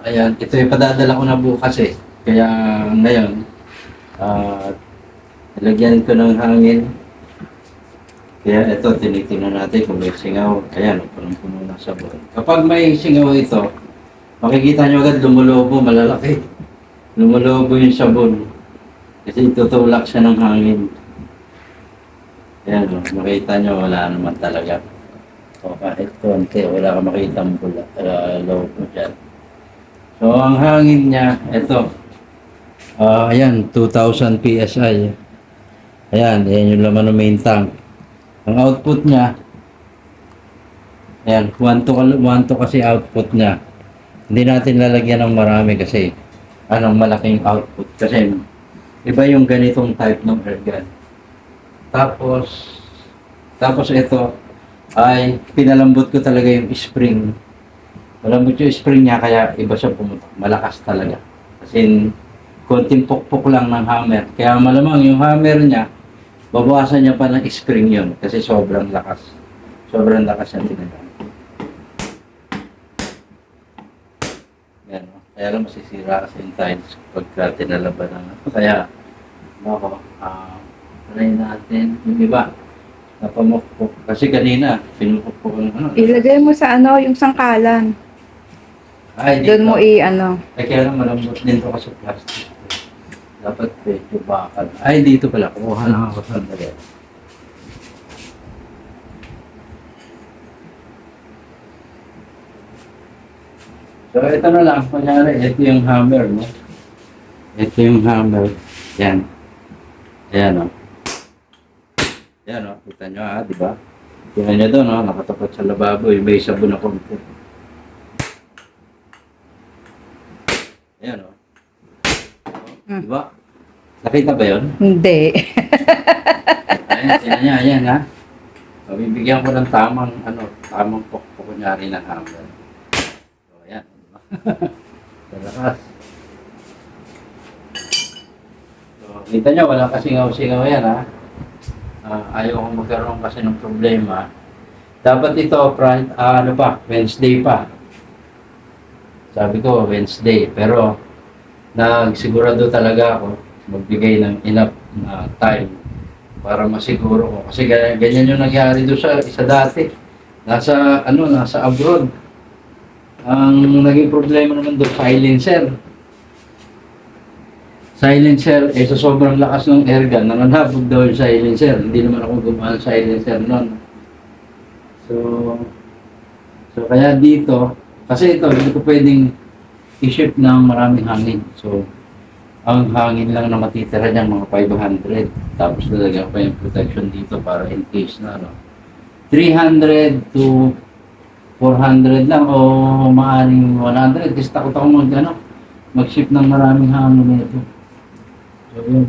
Ayan, ito yung padadala ko na bukas eh. Kaya ngayon, nilagyan ko ng hangin. Kaya ito, tinitingnan natin kung may singaw. Ayan, punong-puno ng sabon. Kapag may singaw ito, makikita nyo agad lumulobo, malalaki. Lumulobo yung sabon. Kasi tutulak siya ng hangin. Ayan, makita nyo, wala naman talaga. O kahit konti, wala ka makita lobo dyan. So, ang hangin niya, ito. Ayan, 2,000 PSI. Ayan, yan yung laman ng main tank. Ang output niya, ayan, 1 to kasi output niya. Hindi natin lalagyan ng marami kasi, malaking output. Kasi, iba yung ganitong type ng air gun. Tapos ito, ay pinalambot ko talaga yung spring. Malambot yung spring niya, kaya iba siya pumutok. Malakas talaga. Kasi konting pukpok lang ng hammer. Kaya malamang yung hammer niya, babawasan niya pa ng spring yun. Kasi sobrang lakas. Sobrang lakas yung tinagamit. Yan, no? Kaya lang masisira kasi yung tiles pagka tinalaban ng ito. Kaya, try natin yung iba. Napamukpok. Kasi kanina, pinupukpok ko ng Ilagay mo sa yung sangkalan. Ay, Doon mo Kaya lang malambot din to kasi plastic. Dapat medyo bakal. Ay, dito pala. Kuha lang ako sandali. So, ito na lang. Kunyari, ito yung hammer, no? Ito yung hammer. Yan. Ayan, no? Yan, no? Kita nyo, di ba? Tingnan nyo doon, no? Nakatapat sa lababo. Yung may sabon na konti. Ayan, o. Diba? Nakita ba yun? Hindi. Ayan, ayan, ha? So, bibigyan ko ng tamang pokpok kunyari ng hammer. So, ayan. Diba? Talakas. So, kita nyo, walang kasingaw-singaw yan, ha? Ayaw kong magkaroon kasi ng problema. Dapat ito, Wednesday pa. Sabi ko, Wednesday. Pero, nagsigurado talaga ako magbigay ng enough na time para masiguro ko. Kasi ganyan yung nangyari doon sa isa dati. Nasa abroad. Ang naging problema naman doon, silencer. Silencer, sa sobrang lakas ng airgun, nananabog daw yung silencer. Hindi naman ako gumawa ng silencer noon. So kaya dito, kasi ito, hindi ko pwedeng i-shift ng maraming hangin. So, ang hangin lang na matitira niya mga 500. Tapos lalagyan pa yung protection dito para in case na, 300 to 400 lang o maaaring 100. Kasi takot ako mag-shift ng maraming hangin nito. So, yun.